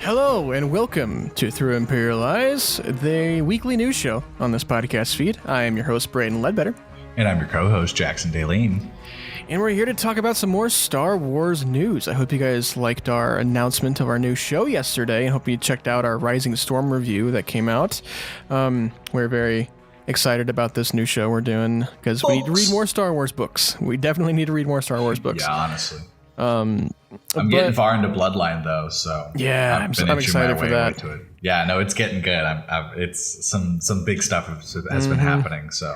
Hello and welcome to Through Imperial Eyes, the weekly news show on this podcast feed. I am your host, Braydon Leadbetter. And I'm your co-host, Jackson Daleen. And we're here to talk about some more Star Wars news. I hope you guys liked our announcement of our new show yesterday, and hope you checked out our Rising Storm review that came out. We're very excited about this new show we're doing, because we need to read more Star Wars books. We definitely need to read more Star Wars books. Yeah, honestly. I'm getting far into Bloodline though, so yeah, I'm excited for that. To it. Yeah, no, it's getting good. It's some big stuff has been happening. So,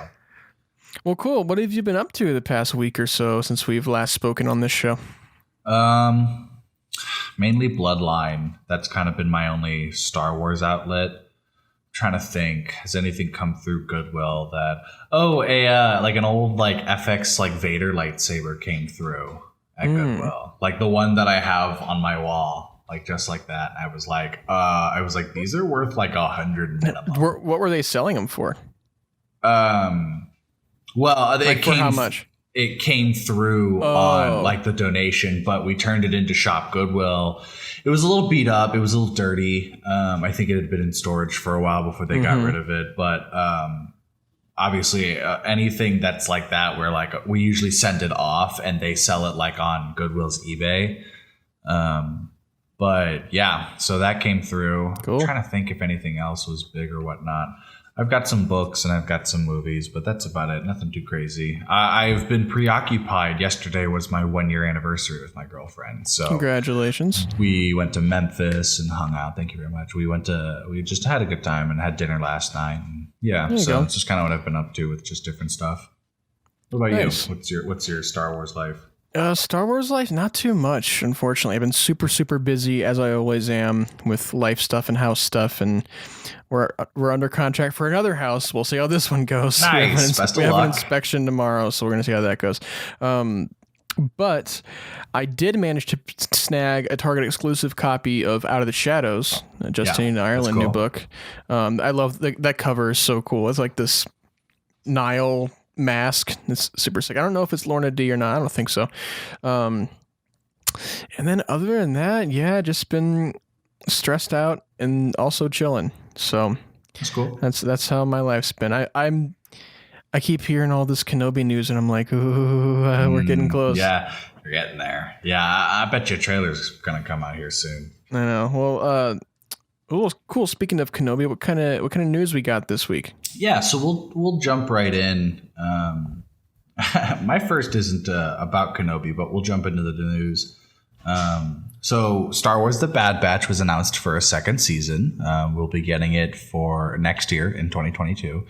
well, cool. What have you been up to the past week or so since we've last spoken on this show? Mainly Bloodline. That's kind of been my only Star Wars outlet. I'm trying to think, has anything come through Goodwill that? Oh, like an old FX Vader lightsaber came through at Goodwill, like the one that I have on my wall, just like that. I was like, these are worth $100 minimum. What were they selling them for? Well, it for came, how much? It came through on the donation, but we turned it into Shop Goodwill. It was a little beat up. It was a little dirty. I think it had been in storage for a while before they got rid of it, but obviously anything that's like that where we usually send it off and they sell it on Goodwill's eBay. But yeah, so that came through. Cool. I'm trying to think if anything else was big or whatnot. I've got some books and I've got some movies, but that's about it. Nothing too crazy. I've been preoccupied. Yesterday was my 1-year anniversary with my girlfriend. So congratulations. We went to Memphis and hung out. Thank you very much. We just had a good time and had dinner last night. And yeah, so it's just kind of what I've been up to with just different stuff. What about you? What's your Star Wars life? Star Wars life, not too much, unfortunately. I've been super, super busy, as I always am, with life stuff and house stuff, and we're under contract for another house. We'll see how this one goes. Nice. We have an inspection tomorrow, so we're going to see how that goes. But I did manage to snag a Target exclusive copy of Out of the Shadows, Justine Ireland new book. I love that cover is so cool. It's like this Nile mask. It's super sick. I don't know if it's Lorna D or not. I don't think so. And then other than that, yeah, just been stressed out and also chilling. So that's cool. That's how my life's been. I keep hearing all this Kenobi news and I'm like, ooh, we're getting close. Yeah, you're getting there. Yeah, I bet your trailer's gonna come out here soon. I know. Well, cool. Speaking of Kenobi, what kind of news we got this week? Yeah, so we'll jump right in. My first isn't about Kenobi, but we'll jump into the news. So Star Wars: The Bad Batch was announced for a second season. We'll be getting it for next year in 2022.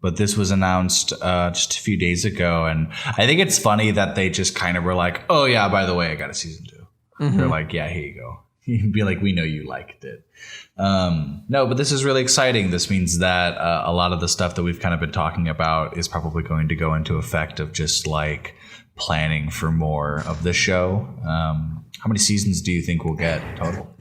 But this was announced just a few days ago, and I think it's funny that they just kind of were like, "Oh yeah, by the way, I got a season 2." They're like, "Yeah, here you go." You'd be like, we know you liked it. No, but this is really exciting. This means that a lot of the stuff that we've kind of been talking about is probably going to go into effect of just planning for more of the show. How many seasons do you think we'll get total?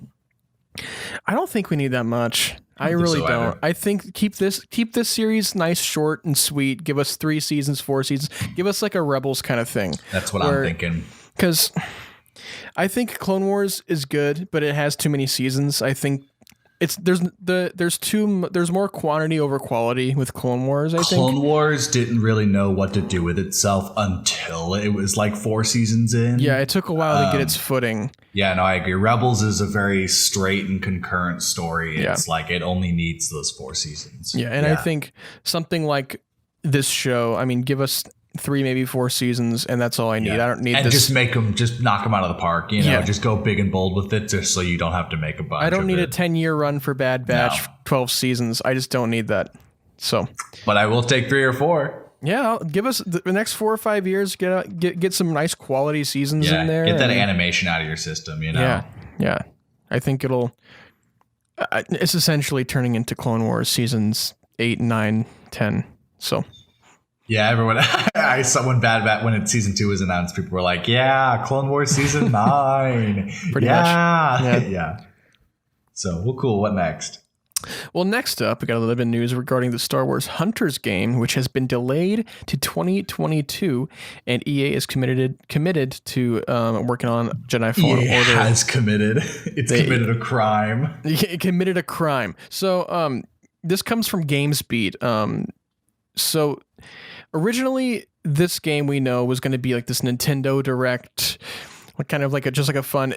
I don't think we need that much. I really don't. Either. I think keep this series nice, short, and sweet. Give us 3 seasons, 4 seasons. Give us a Rebels kind of thing. That's what I'm thinking. Because I think Clone Wars is good, but it has too many seasons. I think there's more quantity over quality with Clone Wars. Clone Wars didn't really know what to do with itself until it was 4 seasons in. Yeah, it took a while to get its footing. Yeah, no, I agree. Rebels is a very straight and concurrent story. It's it only needs those 4 seasons. Yeah, and I think something like this show, give us 3, maybe 4 seasons, and that's all I need. I don't need and this. just knock them out of the park. Just go big and bold with it, just so you don't have to make a bunch. I don't need a 10-year run for Bad Batch, 12 seasons. I just don't need that. So, but I will take 3 or 4. Yeah, give us the next 4 or 5 years. Get some nice quality seasons in there. Get that animation out of your system. Yeah. I think it'll. It's essentially turning into Clone Wars seasons 8, 9, 10. So. Yeah, everyone. I saw when Bad Batch when season 2 was announced, people were like, "Yeah, Clone Wars season 9." Pretty much. Yeah. So, well, cool. What next? Well, next up, we got a little bit of news regarding the Star Wars Hunters game, which has been delayed to 2022, and EA is committed to working on Jedi Fallen EA Order. Has committed. They committed a crime. It committed a crime. So this comes from GamesBeat. So originally, this game we know was going to be like this Nintendo Direct, kind of like just like a fun.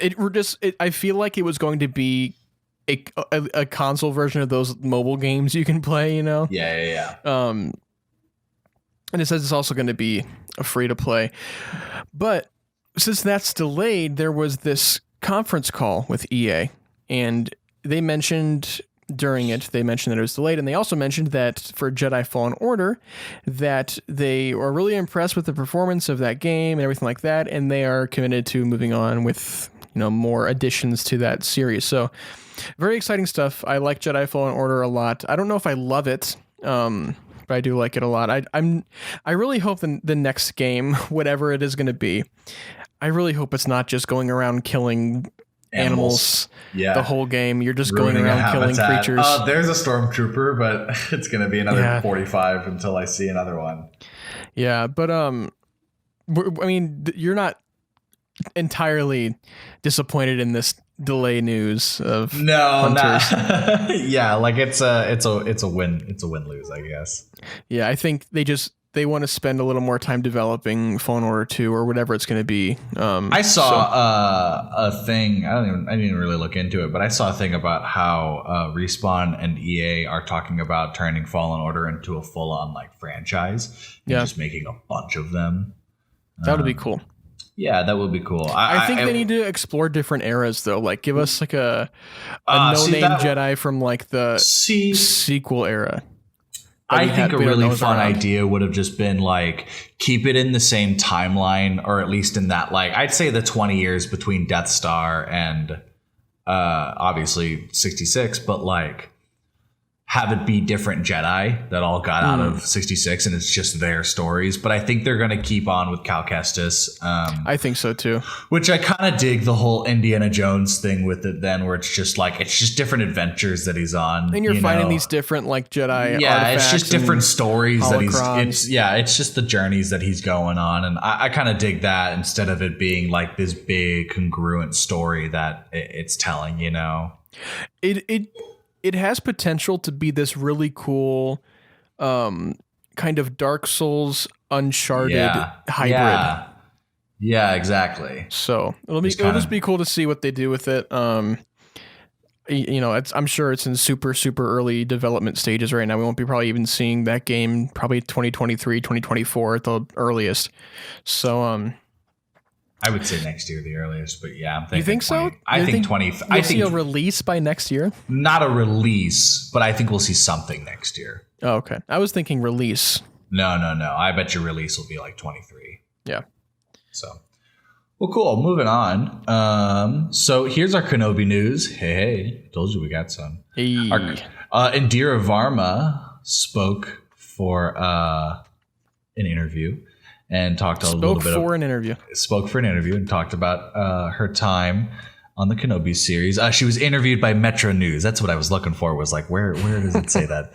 I feel like it was going to be a console version of those mobile games you can play, you know? Yeah. And it says it's also going to be a free to play. But since that's delayed, there was this conference call with EA, and they mentioned during it, that it was delayed, and they also mentioned that for Jedi Fallen Order, that they are really impressed with the performance of that game and everything like that, and they are committed to moving on with, more additions to that series. So very exciting stuff. I like Jedi Fallen Order a lot. I don't know if I love it, but I do like it a lot. I really hope the next game, whatever it is going to be, I really hope it's not just going around killing animals the whole game. You're just ruining going around killing creatures. There's a stormtrooper, but it's going to be another 45 until I see another one. Yeah, but I mean, you're not entirely disappointed in this delay news of Hunters. Yeah, like it's a win lose, I guess. Yeah, I think they want to spend a little more time developing Fallen Order 2 or whatever it's going to be. I saw a thing. I didn't even really look into it, but I saw a thing about how Respawn and EA are talking about turning Fallen Order into a full-on franchise. And just making a bunch of them. That would be cool. Yeah, that would be cool. I think they need to explore different eras, though. Like, give us like a no-name Jedi from the sequel era. I think a really fun idea would have just been keep it in the same timeline, or at least in that I'd say the 20 years between Death Star and obviously 66, but have it be different Jedi that all got out of 66, and it's just their stories. But I think they're going to keep on with Cal Kestis. I think so too. Which I kind of dig the whole Indiana Jones thing with it then, where it's just different adventures that he's on. And you're finding these different Jedi Yeah, it's just different stories holocrons. It's just the journeys that he's going on. And I kind of dig that instead of it being this big congruent story that it's telling, It has potential to be this really cool kind of Dark Souls Uncharted hybrid. Yeah, exactly. So it'll just be cool to see what they do with it. I'm sure it's in super, super early development stages right now. We won't be probably even seeing that game probably 2023, 2024 at the earliest. So I would say next year the earliest, but yeah, I'm thinking. You think 20, so? I think 20. I think see a release by next year. Not a release, but I think we'll see something next year. Oh, okay. I was thinking release. No. I bet your release will be 23. Yeah. So, well, cool. Moving on. So here's our Kenobi news. Hey, told you we got some. Hey. Indira Varma spoke for an interview. And talked spoke for an interview and talked about her time on the Kenobi series. She was interviewed by Metro News. That's what I was looking for. Was where does it say that?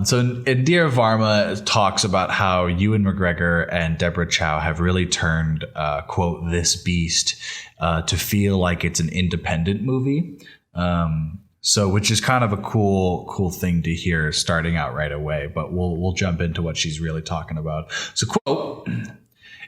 So Indira Varma talks about how Ewan McGregor and Deborah Chow have really turned quote this beast to feel like it's an independent movie. So, which is kind of a cool thing to hear starting out right away, but we'll jump into what she's really talking about. So, quote,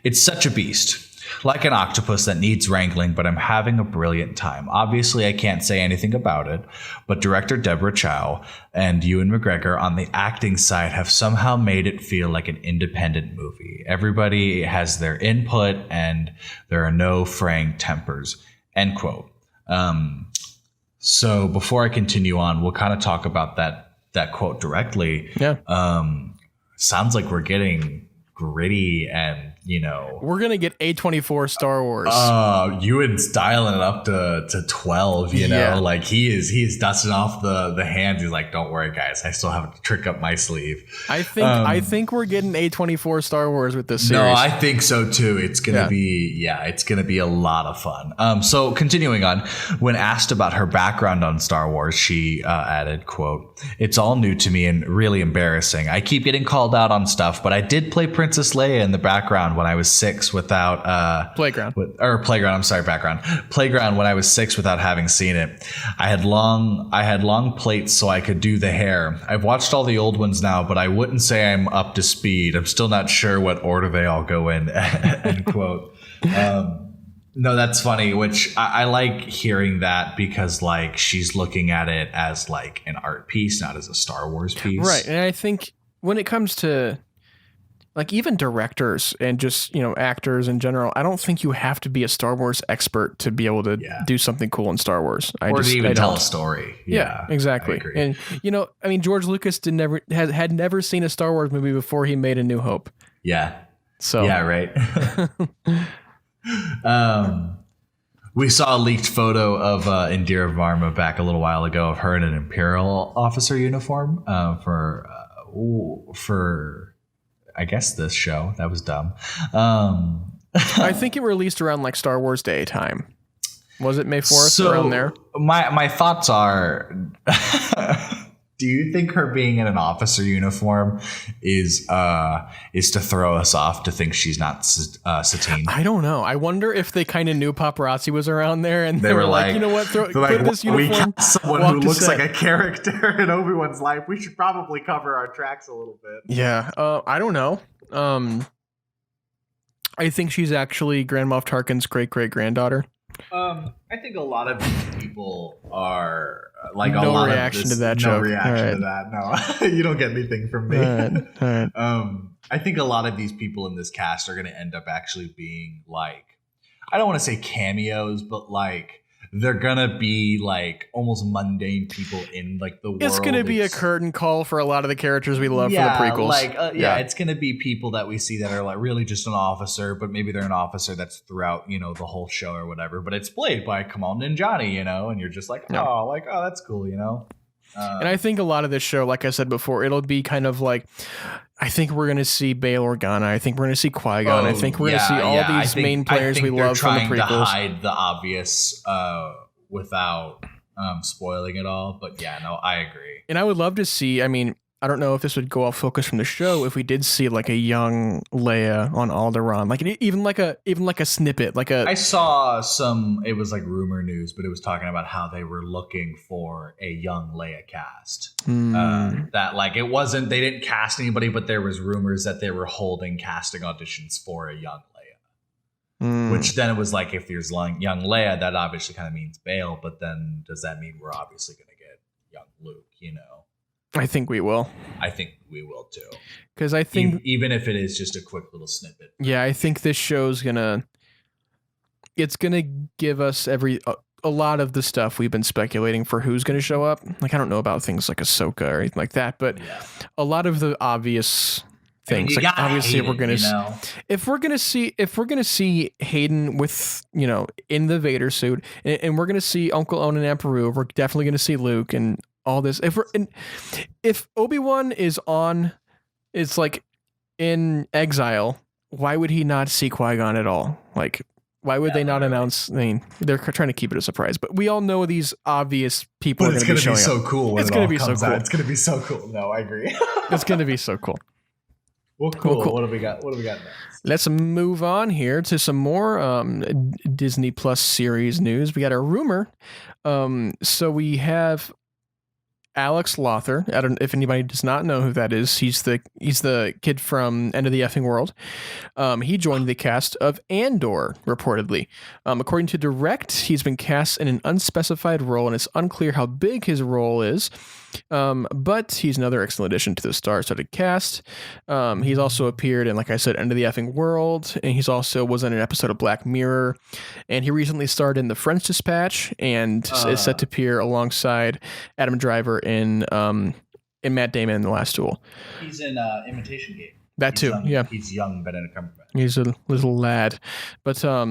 "It's such a beast, like an octopus that needs wrangling, but I'm having a brilliant time. Obviously, I can't say anything about it, but director Deborah Chow and Ewan McGregor on the acting side have somehow made it feel like an independent movie. Everybody has their input and there are no fraying tempers," end quote. So before I continue on, we'll kind of talk about that quote directly. Yeah. Sounds like we're getting gritty and we're gonna get A24 Star Wars. Ewan's dialing it up to 12. Like he is dusting off the hands. He's like, don't worry, guys, I still have a trick up my sleeve. I think we're getting A24 Star Wars with this series. No, I think so too. It's gonna be a lot of fun. So continuing on, when asked about her background on Star Wars, she added, quote, "It's all new to me and really embarrassing. I keep getting called out on stuff, but I did play Princess Leia in the background when I was 6 without Playground when I was 6 without having seen it. I had long plaits so I could do the hair. I've watched all the old ones now, but I wouldn't say I'm up to speed. I'm still not sure what order they all go in." End quote. No, that's funny, which I like hearing that because like she's looking at it as like an art piece, not as a Star Wars piece. Right. And I think when it comes to like even directors and just, actors in general, I don't think you have to be a Star Wars expert to be able to do something cool in Star Wars. Or to even tell a story. Yeah, exactly. And, George Lucas had never seen a Star Wars movie before he made A New Hope. Yeah. So. Yeah, right. We saw a leaked photo of Indira Varma back a little while ago of her in an Imperial officer uniform for I guess this show. That was dumb. I think it released around like Star Wars Day time. Was it May 4th around there? My thoughts are, do you think her being in an officer uniform is to throw us off to think she's not Satine? I don't know. I wonder if they kind of knew paparazzi was around there and they were like, you know what? Put this uniform. We got someone who looks like a character in Obi-Wan's life. We should probably cover our tracks a little bit. Yeah. I don't know. I think she's actually Grand Moff Tarkin's great-great-granddaughter. I think a lot of people are like no a lot reaction of this, to that no joke. reaction to that. No, you don't get anything from me. All right. I think a lot of these people in this cast are going to end up actually being like, I don't want to say cameos, but like they're gonna be like almost mundane people in like the world. It's gonna be a curtain call for a lot of the characters we love for the prequels. Like it's gonna be people that we see that are like really just an officer, but maybe they're an officer that's throughout the whole show or whatever. But it's played by Kamal Nanjiani, and you're just like, oh, that's cool, And I think a lot of this show, like I said before, it'll be kind of like, I think we're going to see Bail Organa. I think we're going to see Qui-Gon. I think we're going to see all these main players we love from the prequels. To hide the obvious without spoiling it all. But yeah, no, I agree. And I would love to see, I don't know if this would go off focus from the show if we did see like a young Leia on Alderaan, like even like a snippet, I saw some. It was like rumor news, but it was talking about how they were looking for a young Leia cast. That like it wasn't. They didn't cast anybody, but there was rumors that they were holding casting auditions for a young Leia. Which then it was like, if there's young Leia, that obviously kind of means Bail. But then does that mean we're obviously going to get young Luke? I think we will. I think we will too. Because I think even if it is just a quick little snippet. Yeah, I think this show's gonna give us a lot of the stuff we've been speculating for who's gonna show up. Like, I don't know about things like Ahsoka or anything like that, but a lot of the obvious things. Like obviously we're gonna if we're gonna see Hayden with in the Vader suit, and we're gonna see Uncle Owen and Aunt Beru, we're definitely gonna see Luke and all this. If Obi-Wan is like in exile, why would he not see Qui-Gon at all? Like, why would they not announce? They're trying to keep it a surprise, but we all know these obvious people are going to be showing up. It's going to be so cool when it's going to be so cool. It's going to be so cool. No, I agree. It's going to be so cool. Well, cool. What do we got? Next? Let's move on here to some more Disney Plus series news. We got a rumor. So we have Alex Lawther. I don't know if anybody does not know who that is. He's the kid from End of the Effing World. He joined the cast of Andor, reportedly. According to Direct, he's been cast in an unspecified role, and it's unclear how big his role is. But he's another excellent addition to the star-studded cast. He's also appeared in, like I said, End of the Effing World, and he's also was in an episode of Black Mirror, and he recently starred in The French Dispatch, and is set to appear alongside Adam Driver in Matt Damon in The Last Duel. He's in Imitation Game. That too, yeah. He's young Benedict Cumberbatch. He's a little lad. But I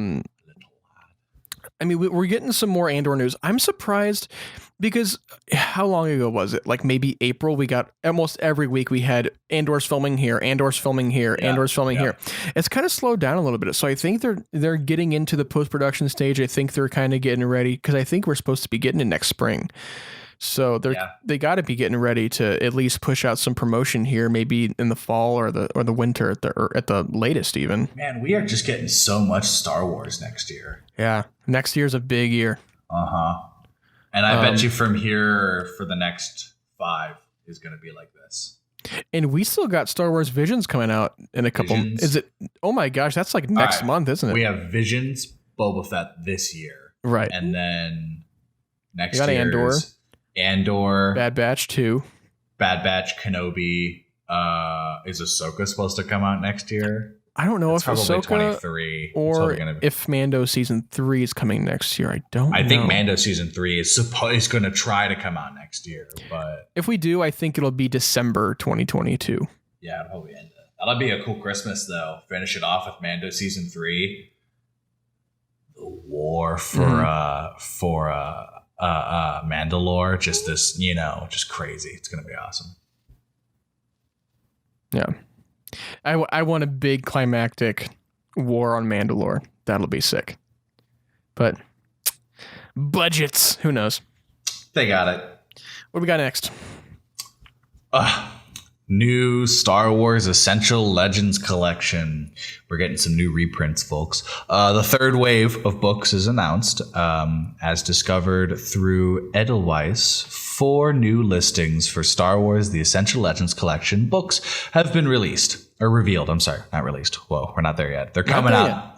mean, we're getting some more Andor news. I'm surprised because how long ago was it? Like maybe April. We got almost every week we had Andor's filming here, Andor's filming here, Andor's filming here. It's kind of slowed down a little bit. So I think they're getting into the post-production stage. I think they're kind of getting ready because I think we're supposed to be getting it next spring. So they got to be getting ready to at least push out some promotion here, maybe in the fall or the winter at the latest even. Man, we are just getting so much Star Wars next year. Yeah, next year's a big year. And I bet you from here for the next 5 is going to be like this. And we still got Star Wars Visions coming out in a couple. Visions. Is it? Oh my gosh, that's like next month, isn't it? We have Visions, Boba Fett this year, right? And then next year Andor, Bad Batch 2, Bad Batch, Kenobi. Is Ahsoka supposed to come out next year? I don't know if Ahsoka 23 or if Mando season 3 is coming next year. I don't know. I think Mando season 3 is going to try to come out next year, but if we do, I think it'll be December 2022. Yeah, it'll probably end it. That'll be a cool Christmas though. Finish it off with Mando season 3. The war for Mandalore, just this, just crazy. It's going to be awesome. Yeah. I want a big climactic war on Mandalore. That'll be sick. But budgets, who knows? They got it. What do we got next? New Star Wars Essential Legends Collection. We're getting some new reprints, folks. The third wave of books is announced, as discovered through Edelweiss. 4 new listings for Star Wars The Essential Legends Collection books have been released. Or revealed. I'm sorry, not released. Whoa, we're not there yet. They're coming out.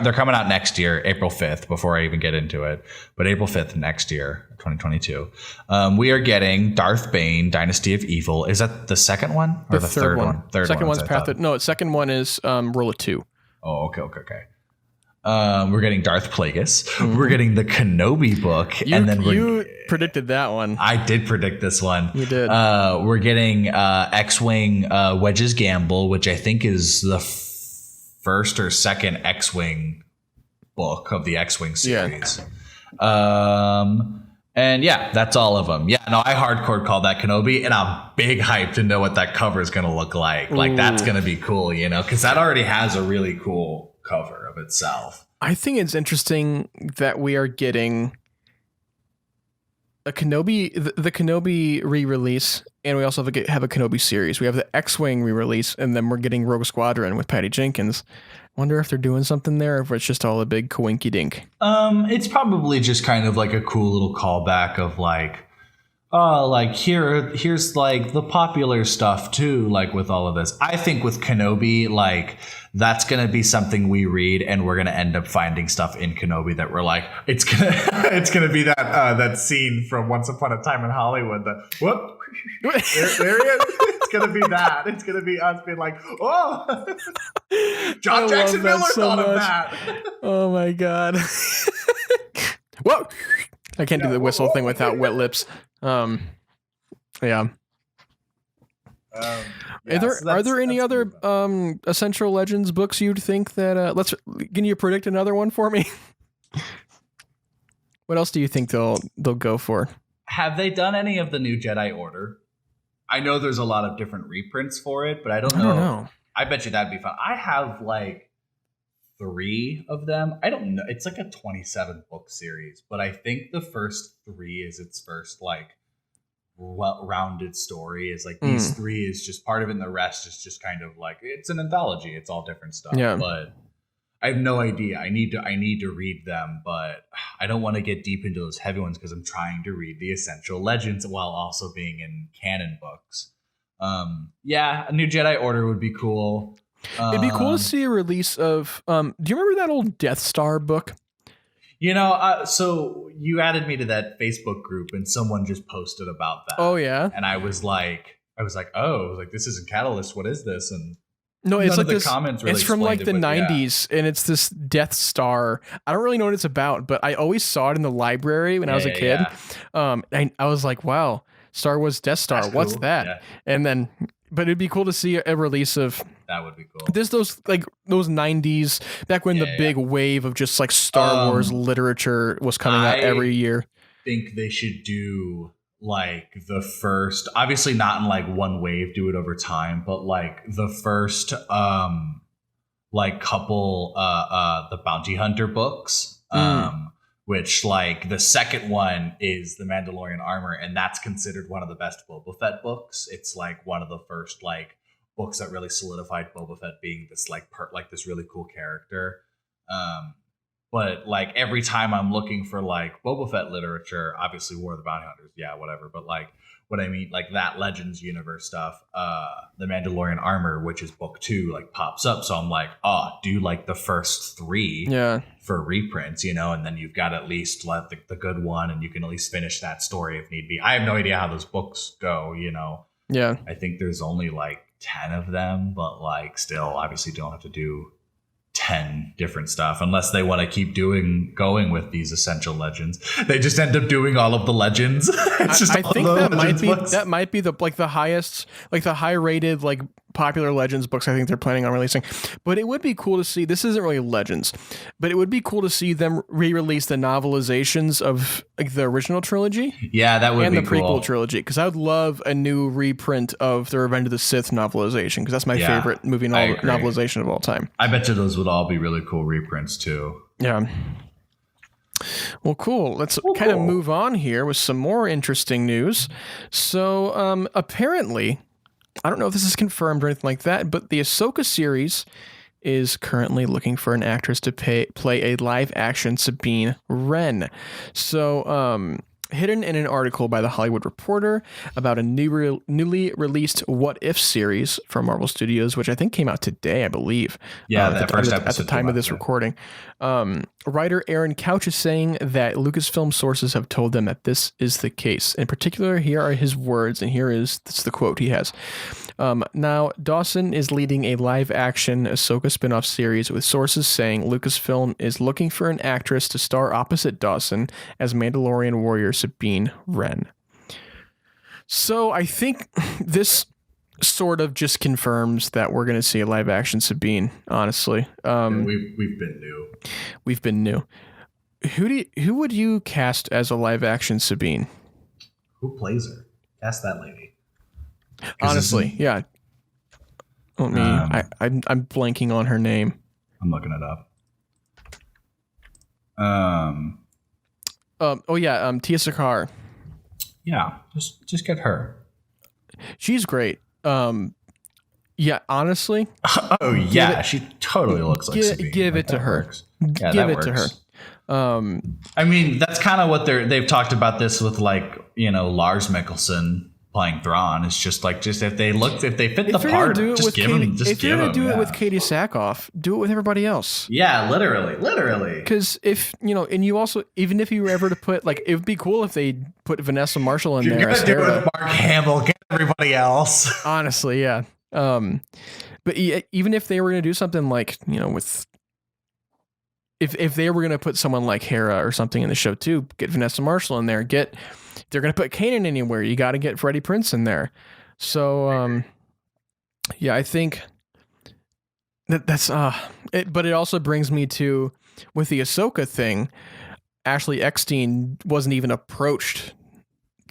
They're coming out next year, April 5th. Before I even get into it, but April 5th next year, 2022. We are getting Darth Bane, Dynasty of Evil. Is that the second one or the third one? Second one's Path. No, second one is Rule of 2. Oh, okay. We're getting Darth Plagueis. Mm-hmm. We're getting the Kenobi book, and then you predicted that one. I did predict this one. You did. We're getting X-wing Wedge's Gamble, which I think is the first or second X-wing book of the X-wing series. Yeah. And yeah, that's all of them. Yeah, no, I hardcore called that Kenobi, and I'm big hyped to know what that cover is going to look like. Like, that's going to be cool, because that already has a really cool cover of itself. I think it's interesting that we are getting a Kenobi, the Kenobi re-release, and we also have a Kenobi series. We have the X-Wing re-release, and then we're getting Rogue Squadron with Patty Jenkins. Wonder if they're doing something there, or if it's just all a big coinky dink. It's probably just kind of like a cool little callback of like, here's like the popular stuff too, like with all of this. I think with Kenobi, like that's going to be something we read, and we're going to end up finding stuff in Kenobi that we're like, it's going to be that scene from Once Upon a Time in Hollywood. The whoop, there he is. It's going to be that. It's going to be us being like, oh, John Jackson Miller thought of that. Oh my God. Whoa. I can't do the whistle thing without wet lips. Yeah. Are there any other Essential Legends books you'd think that can you predict another one for me? What else do you think they'll go for? Have they done any of the new Jedi Order? I know there's a lot of different reprints for it, but I don't know. I bet you that'd be fun. I have like 3 of them. I don't know. It's like a 27 book series, but I think the first 3 is its first like well-rounded story. Is like these 3 is just part of it, and the rest is just kind of like it's an anthology. It's all different stuff. Yeah. But I have no idea. I need to read them, but I don't want to get deep into those heavy ones because I'm trying to read the Essential Legends while also being in canon books. Yeah, a new Jedi Order would be cool. It'd be cool to see a release of. Do you remember that old Death Star book? So you added me to that Facebook group, and someone just posted about that. Oh yeah, and I was like, this isn't Catalyst. What is this? And no, it's like this. Comments really it's from like the 90s, and it's this Death Star. I don't really know what it's about, but I always saw it in the library when I was a kid. Yeah. I was like, wow, Star Wars Death Star. That's What's cool. that? Yeah. And then But it'd be cool to see a release of that. Would be cool. Those 90s, back when the big wave of just like Star Wars literature was coming out every year. I think they should do like the first, obviously not in like one wave, do it over time, but like the first like couple the Bounty Hunter books. Which, like, the second one is the Mandalorian armor, and that's considered one of the best Boba Fett books. It's like one of the first like books that really solidified Boba Fett being this like this really cool character. But like every time I'm looking for like Boba Fett literature, obviously War of the Bounty Hunters, yeah, whatever. But like what I mean, like that Legends universe stuff, the Mandalorian armor, which is book 2, like pops up. So I'm like, do like the first 3 for reprints, you know, and then you've got at least let the good one, and you can at least finish that story if need be. I have no idea how those books go, you know. Yeah. I think there's only like 10 of them, but like still obviously don't have to do 10 different stuff unless they want to keep going with these essential legends. They just end up doing all of the legends. It's just I think that might be the like the highest, like the high rated like popular Legends books I think they're planning on releasing. But it would be cool to see, this isn't really Legends, but it would be cool to see them re-release the novelizations of like the original trilogy. Yeah, that would be cool. And the prequel trilogy, because I would love a new reprint of the Revenge of the Sith novelization, because that's my favorite movie novelization of all time. I bet you those would all be really cool reprints too. Yeah. Well, cool. Let's kind of move on here with some more interesting news. So apparently, I don't know if this is confirmed or anything like that, but the Ahsoka series is currently looking for an actress to play a live-action Sabine Wren. So, hidden in an article by The Hollywood Reporter about a newly released What If series from Marvel Studios, which I think came out today, I believe. Yeah, that first episode at the time of this recording. Writer Aaron Couch is saying that Lucasfilm sources have told them that this is the case. In particular, here are his words, and that's the quote he has. Now, Dawson is leading a live-action Ahsoka spin-off series, with sources saying Lucasfilm is looking for an actress to star opposite Dawson as Mandalorian warrior Sabine Wren. So I think this sort of just confirms that we're going to see a live-action Sabine, honestly. We've been new. Who would you cast as a live-action Sabine? Who plays her? Cast that lady. Honestly, yeah. I'm blanking on her name. I'm looking it up. Tia Sakar. Yeah, just get her. She's great. Yeah, honestly. She totally looks like Sabine. Give it to her. Yeah, give it to her. I mean, that's kind of what they've talked about this with, like, you know, Lars Mikkelsen playing Thrawn. It's just like, if they fit the part, just give them. If you're gonna do it with Katie Sackhoff, do it with everybody else. Yeah, literally. Because if you know, and you also, even if you were ever to put, like, it would be cool if they put Vanessa Marshall in there. You're gonna do it with Mark Hamill. Get everybody else. Honestly, yeah. But even if they were gonna do something like, you know, with. If they were going to put someone like Hera or something in the show too, get Vanessa Marshall in there. They're going to put Kanan anywhere. You got to get Freddie Prinze in there. So, yeah, I think that's but it also brings me to, with the Ahsoka thing, Ashley Eckstein wasn't even approached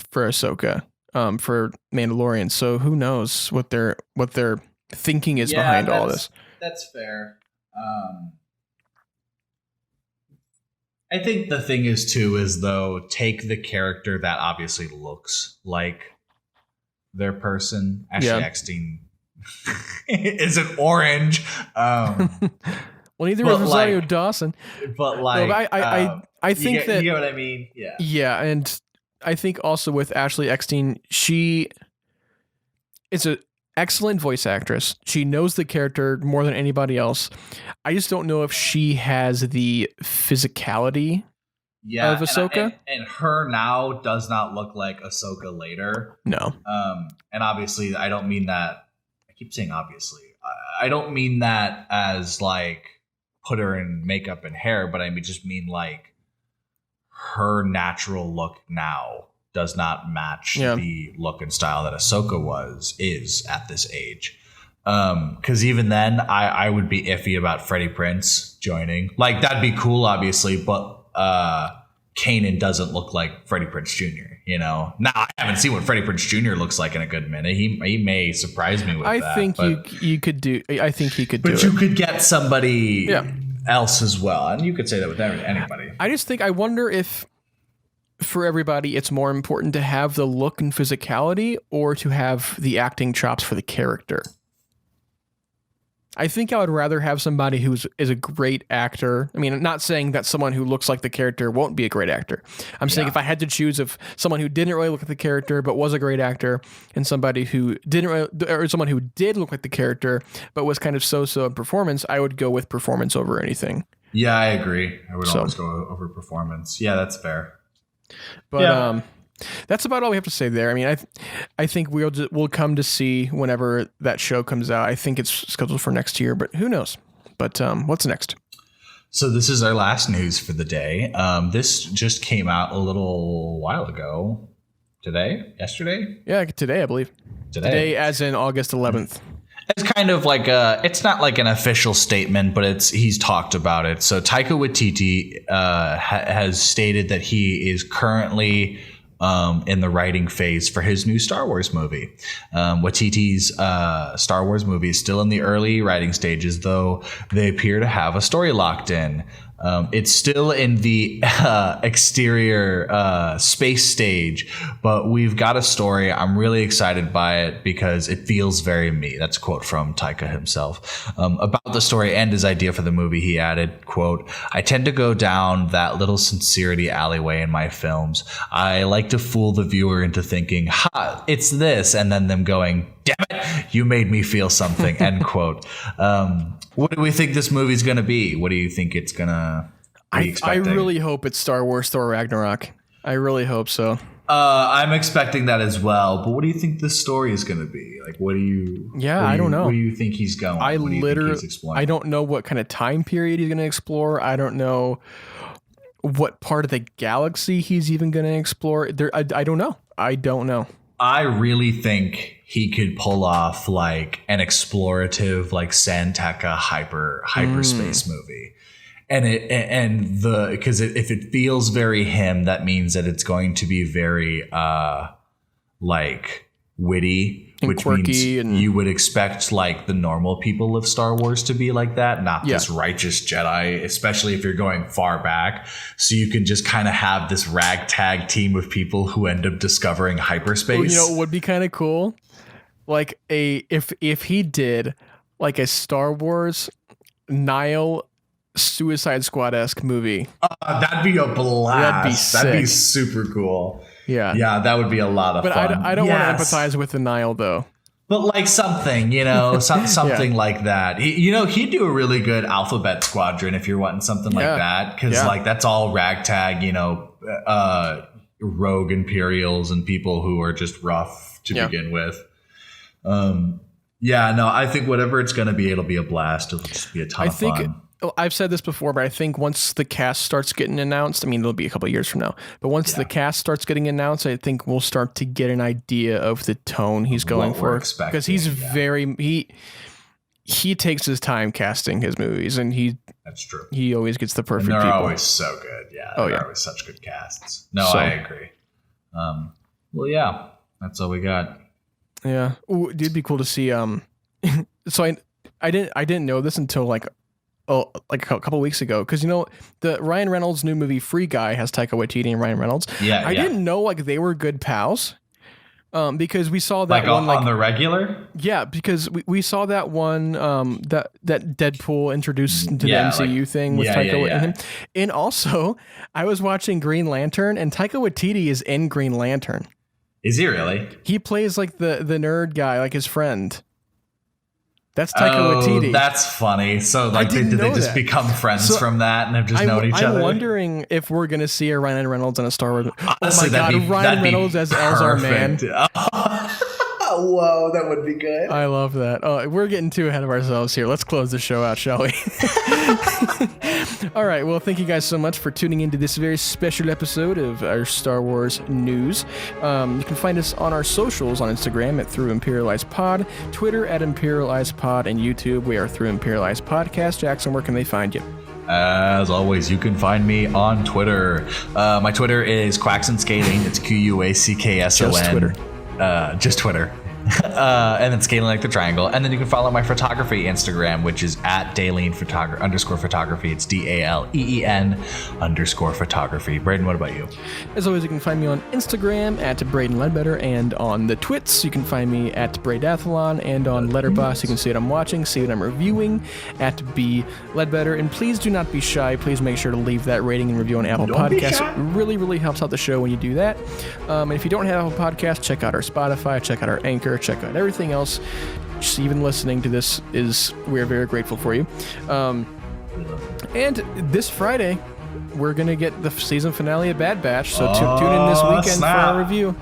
for Ahsoka, for Mandalorian. So who knows what their thinking is behind all this. That's fair. I think the thing is though, take the character that obviously looks like their person. Ashley Eckstein isn't orange. Well, neither is Rosario Dawson. But like, I think you get what I mean? Yeah. Yeah, and I think also with Ashley Eckstein, she is an excellent voice actress. She knows the character more than anybody else. I just don't know if she has the physicality of Ahsoka. And her now does not look like Ahsoka later. No. And obviously, I don't mean that. I keep saying obviously. I don't mean that as like put her in makeup and hair, but I just mean like her natural look now does not match the look and style that Ahsoka is at this age. Because even then, I would be iffy about Freddie Prinze joining. Like, that'd be cool, obviously, but Kanan doesn't look like Freddie Prinze Jr., you know? Now, I haven't seen what Freddie Prinze Jr. looks like in a good minute. He may surprise me with that. I think he could do it. But you could get somebody else as well. And you could say that with anybody. I wonder if, for everybody, it's more important to have the look and physicality or to have the acting chops for the character. I think I would rather have somebody who is a great actor. I mean, I'm not saying that someone who looks like the character won't be a great actor. I'm saying if I had to choose of someone who didn't really look like the character but was a great actor, and somebody who or someone who did look like the character but was kind of so-so in performance, I would go with performance over anything. Yeah, I agree. I would always go over performance. Yeah, that's fair. But that's about all we have to say there. I mean, I think we'll come to see whenever that show comes out. I think it's scheduled for next year, but who knows? But what's next? So this is our last news for the day. This just came out a little while ago. Yesterday? Yeah, today, I believe. Today as in August 11th. It's kind of like it's not like an official statement, but he's talked about it. So Taika Waititi has stated that he is currently in the writing phase for his new Star Wars movie. Waititi's Star Wars movie is still in the early writing stages, though they appear to have a story locked in. It's still in the exterior space stage, but we've got a story. I'm really excited by it because it feels very me. That's a quote from Taika himself. About the story and his idea for the movie, he added, quote, "I tend to go down that little sincerity alleyway in my films. I like to fool the viewer into thinking, ha, it's this, and then them going, damn it, you made me feel something," end quote. What do we think this movie's going to be? What do you think it's going to be expecting? I really hope it's Star Wars Thor Ragnarok. I really hope so. I'm expecting that as well. But what do you think this story is going to be? Like, I don't know. Where do you think he's going? I don't know what kind of time period he's going to explore. I don't know what part of the galaxy he's even going to explore. I don't know. I really think he could pull off like an explorative, like Santeca hyperspace movie, because if it feels very him, that means that it's going to be very like witty, and which quirky, means you would expect like the normal people of Star Wars to be like that, not this righteous Jedi, especially if you're going far back. So you can just kind of have this ragtag team of people who end up discovering hyperspace. Well, you know, it would be kind of cool. Like if he did like a Star Wars Nile Suicide Squad-esque movie. That'd be a blast. That'd be super cool. Yeah. Yeah, that would be a lot of fun. But I don't want to empathize with the Nile, though. But like something, you know, something like that. He'd do a really good Alphabet Squadron if you're wanting something like that. Because like that's all ragtag, rogue Imperials and people who are just rough to begin with. I think whatever it's going to be, it'll be a blast. It'll just be a ton of fun. I've said this before, but I think once the cast starts getting announced, I mean, it'll be a couple of years from now, but once the cast starts getting announced, I think we'll start to get an idea of the tone he's going for. Because he's he takes his time casting his movies, and that's true. He always gets the perfect and they're people. Always so good. Yeah. They're always such good casts. No, I agree. That's all we got. Yeah. Ooh, it'd be cool to see. So I didn't know this until like a couple of weeks ago, because the Ryan Reynolds new movie Free Guy has Taika Waititi and Ryan Reynolds. I didn't know like they were good pals. Because we saw that one on the regular. Yeah, because we saw that one that Deadpool introduced into the MCU thing with Taika Waititi and him. And also, I was watching Green Lantern, and Taika Waititi is in Green Lantern. Is he really? He plays like the nerd guy, like his friend. That's Taika Waititi. That's funny. So like, did they just become friends from that and have just known each other? I'm wondering if we're going to see a Ryan Reynolds in a Star Wars. Honestly, oh my God, Ryan Reynolds as Elzar Mann. Whoa, that would be good. I love that. Oh, we're getting too ahead of ourselves here. Let's close the show out, shall we? All right. Well, thank you guys so much for tuning into this very special episode of our Star Wars news. You can find us on our socials on Instagram at Through Imperialized Pod, Twitter at Imperialized Pod, and YouTube we are Through Imperialized Podcast. Jackson, where can they find you? As always, you can find me on Twitter. My Twitter is Quacks and Scaling. It's QUACKSON. Just Twitter. Just Twitter. And then Scaling like the triangle. And then you can follow my photography Instagram, which is at Daleen_photography. It's DALEEN_photography. Braydon, what about you? As always, you can find me on Instagram at braydonleadbetter, and on the Twits, you can find me at braydathlon, and on Letterboxd, you can see what I'm watching, see what I'm reviewing at bledbetter. And please do not be shy. Please make sure to leave that rating and review on Apple Podcasts. It really, really helps out the show when you do that. And if you don't have Apple Podcasts, check out our Spotify, check out our Anchor, check out everything else. Just even listening to this we're very grateful for you. And this Friday, we're going to get the season finale of Bad Batch, so tune in this weekend for our review.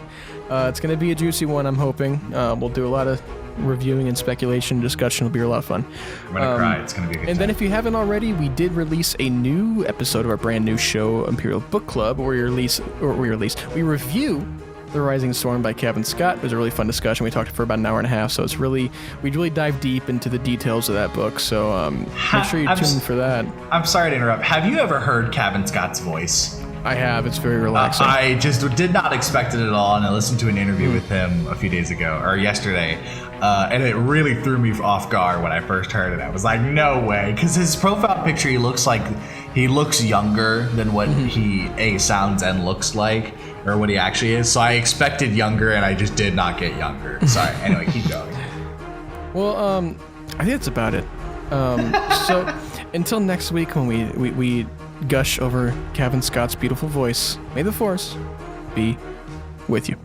It's going to be a juicy one, I'm hoping. We'll do a lot of reviewing and speculation, discussion. Will be a lot of fun. I'm going to cry. It's going to be a good time. And then if you haven't already, we did release a new episode of our brand new show, Imperial Book Club, where we review The Rising Storm by Kevin Scott. It was a really fun discussion. We talked for about an hour and a half, so we really dive deep into the details of that book. So make sure you tune in for that. I'm sorry to interrupt. Have you ever heard Kevin Scott's voice? I have. It's very relaxing. I just did not expect it at all, and I listened to an interview with him a few days ago, or yesterday, and it really threw me off guard when I first heard it. I was like, no way, because his profile picture, he looks younger than what he sounds and looks like, or what he actually is. So I expected younger, and I just did not get younger. Sorry. Anyway, keep going. Well, I think that's about it. So until next week when we gush over Kevin Scott's beautiful voice, may the Force be with you.